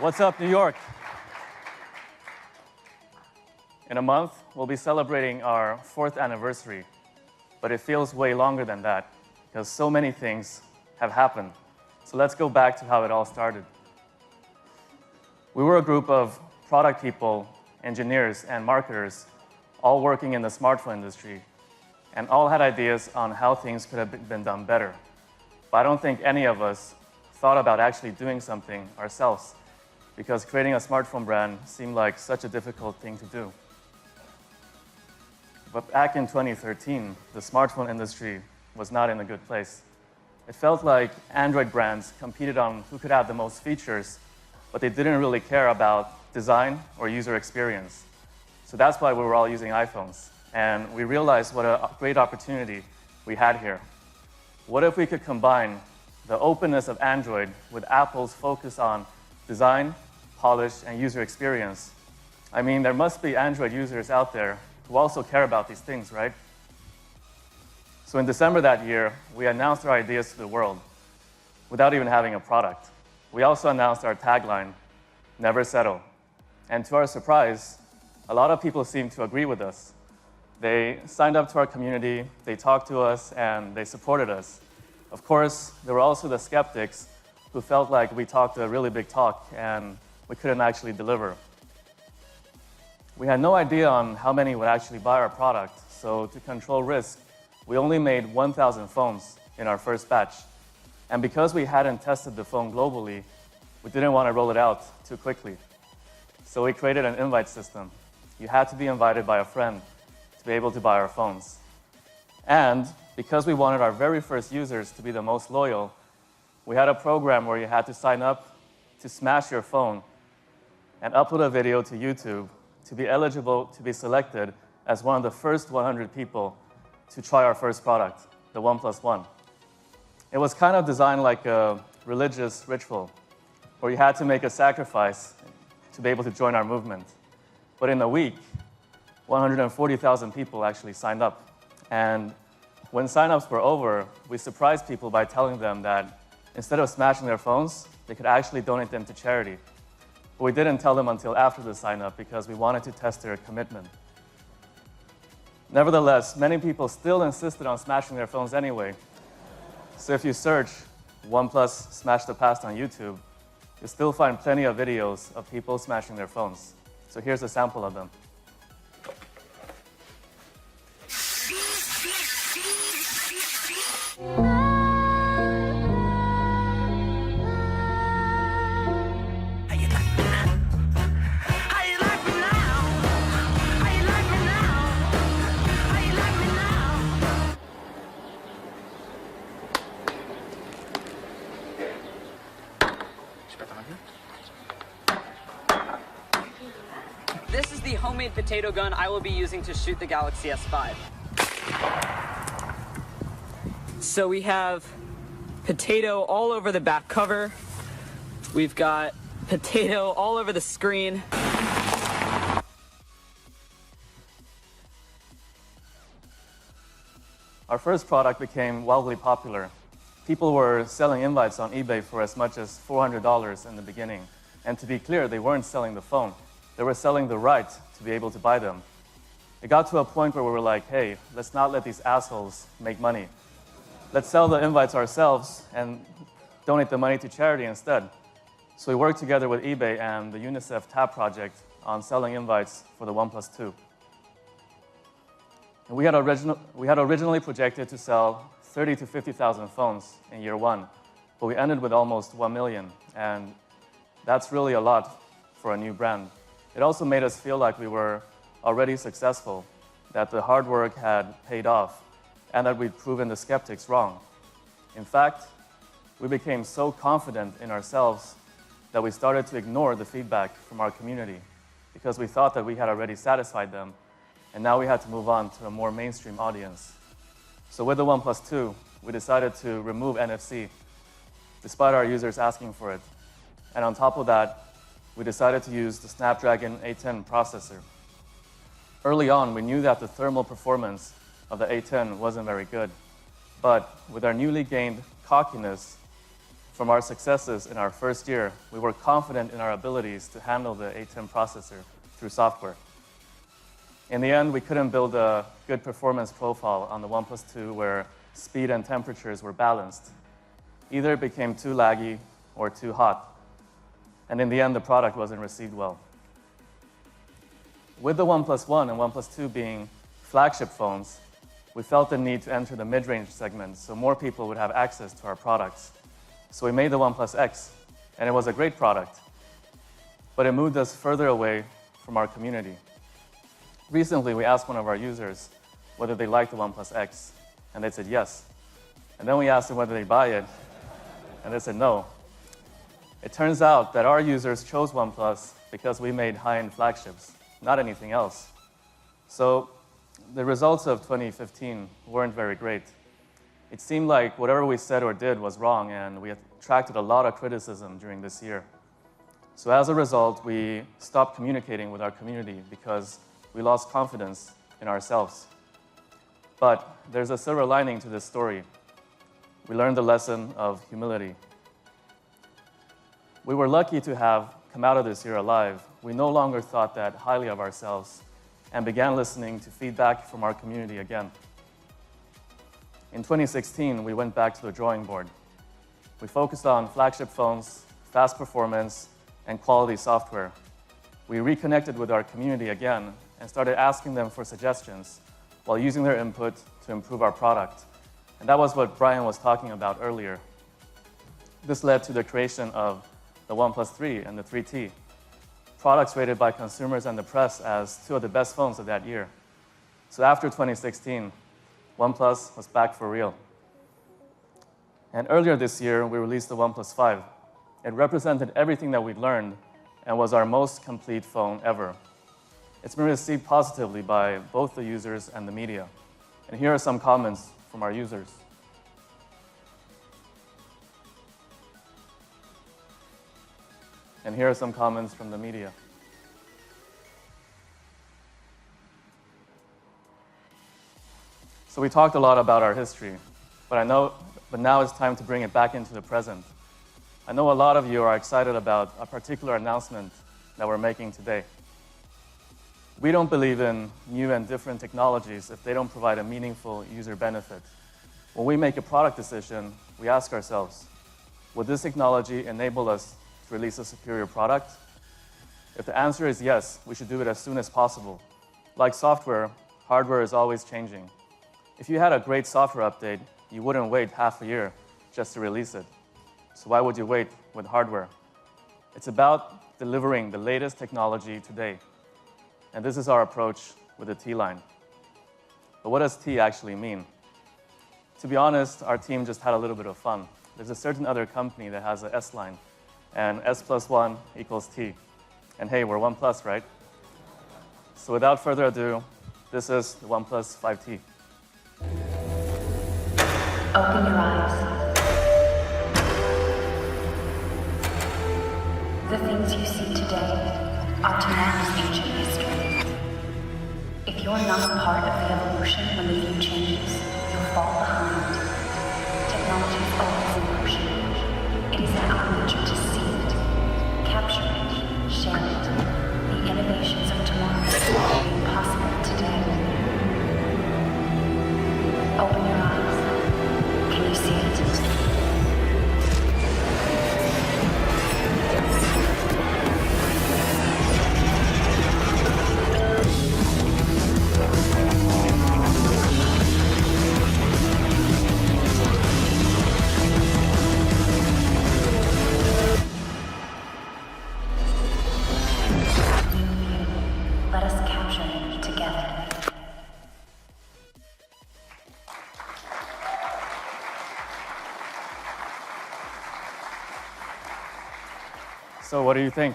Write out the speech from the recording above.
What's up, New York? In a month, we'll be celebrating our 4th anniversary, but it feels way longer than that because so many things have happened. So let's go back to how it all started. We were a group of product people, engineers, and marketers all working in the smartphone industry, and all had ideas on how things could have been done better. But I don't think any of us thought about actually doing something ourselves, because creating a smartphone brand seemed like such a difficult thing to do. But back in 2013, the smartphone industry was not in a good place. It felt like Android brands competed on who could have the most features, but they didn't really care about design or user experience. So that's why we were all using iPhones. And we realized what a great opportunity we had here. What if we could combine the openness of Android with Apple's focus on design, polish, and user experience? I mean, there must be Android users out there who also care about these things, right? So in December that year, we announced our ideas to the world without even having a product. We also announced our tagline, "Never settle." And to our surprise, a lot of people seemed to agree with us. They signed up to our community, they talked to us, and they supported us. Of course, there were also the skeptics who felt like we talked a really big talk and we couldn't actually deliver. We had no idea on how many would actually buy our product, so to control risk, we only made 1,000 phones in our first batch. And because we hadn't tested the phone globally, we didn't want to roll it out too quickly. So we created an invite system. You had to be invited by a friend to be able to buy our phones. And because we wanted our very first users to be the most loyal, we had a program where you had to sign up to smash your phone and upload a video to YouTube to be eligible to be selected as one of the first 100 people to try our first product, the OnePlus One. It was kind of designed like a religious ritual, where you had to make a sacrifice to be able to join our movement. But in a week, 140,000 people actually signed up. And when signups were over, we surprised people by telling them that instead of smashing their phones, they could actually donate them to charity. But we didn't tell them until after the sign-up because we wanted to test their commitment. Nevertheless, many people still insisted on smashing their phones anyway. So if you search OnePlus Smash the Past on YouTube, you'll still find plenty of videos of people smashing their phones. So here's a sample of them. This is the homemade potato gun I will be using to shoot the Galaxy S5. So we have potato all over the back cover. We've got potato all over the screen. Our first product became wildly popular. People were selling invites on eBay for as much as $400 in the beginning. And to be clear, they weren't selling the phone. They were selling the right to be able to buy them. It got to a point where we were like, hey, let's not let these assholes make money. Let's sell the invites ourselves and donate the money to charity instead. So we worked together with eBay and the UNICEF TAP project on selling invites for the OnePlus 2. And we had originally projected to sell 30 to 50,000 phones in year one, but we ended with almost 1 million, and that's really a lot for a new brand. It also made us feel like we were already successful, that the hard work had paid off, and that we'd proven the skeptics wrong. In fact, we became so confident in ourselves that we started to ignore the feedback from our community because we thought that we had already satisfied them, and now we had to move on to a more mainstream audience. So with the OnePlus 2, we decided to remove NFC, despite our users asking for it. And on top of that, we decided to use the Snapdragon 810 processor. Early on, we knew that the thermal performance of the 810 wasn't very good. But with our newly gained cockiness, From our successes in our first year, we were confident in our abilities to handle the A10 processor through software. In the end, we couldn't build a good performance profile on the OnePlus 2 where speed and temperatures were balanced. Either it became too laggy or too hot. And in the end, the product wasn't received well. With the OnePlus 1 and OnePlus 2 being flagship phones, we felt the need to enter the mid-range segment so more people would have access to our products. So we made the OnePlus X, and it was a great product. But it moved us further away from our community. Recently, we asked one of our users whether they liked the OnePlus X, and they said yes. And then we asked them whether they buy it, and they said no. It turns out that our users chose OnePlus because we made high-end flagships, not anything else. So the results of 2015 weren't very great. It seemed like whatever we said or did was wrong, and we attracted a lot of criticism during this year. So as a result, we stopped communicating with our community because we lost confidence in ourselves. But there's a silver lining to this story. We learned the lesson of humility. We were lucky to have come out of this year alive. We no longer thought that highly of ourselves and began listening to feedback from our community again. In 2016, we went back to the drawing board. We focused on flagship phones, fast performance, and quality software. We reconnected with our community again and started asking them for suggestions while using their input to improve our product. And that was what Brian was talking about earlier. This led to the creation of the OnePlus 3 and the 3T, products rated by consumers and the press as two of the best phones of that year. So after 2016, OnePlus was back for real. And earlier this year, we released the OnePlus 5. It represented everything that we'd learned and was our most complete phone ever. It's been received positively by both the users and the media. And here are some comments from our users. And here are some comments from the media. So we talked a lot about our history, but now it's time to bring it back into the present. I know a lot of you are excited about a particular announcement that we're making today. We don't believe in new and different technologies if they don't provide a meaningful user benefit. When we make a product decision, we ask ourselves, would this technology enable us to release a superior product? If the answer is yes, we should do it as soon as possible. Like software, hardware is always changing. If you had a great software update, you wouldn't wait half a year just to release it. So why would you wait with hardware? It's about delivering the latest technology today. And this is our approach with the T line. But what does T actually mean? To be honest, our team just had a little bit of fun. There's a certain other company that has a S line, and S plus 1 equals T. And hey, we're OnePlus, right? So without further ado, this is the OnePlus 5T. Open your eyes. The things you see today are tomorrow's ancient history. If you're not a part of the evolution when the view changes, you'll fall behind. Technology is always in motion. It is in our nature to see it, capture it, share it. The innovations of tomorrow are made possible today. Open your eyes. Can you see it? Let us capture it together. So what do you think?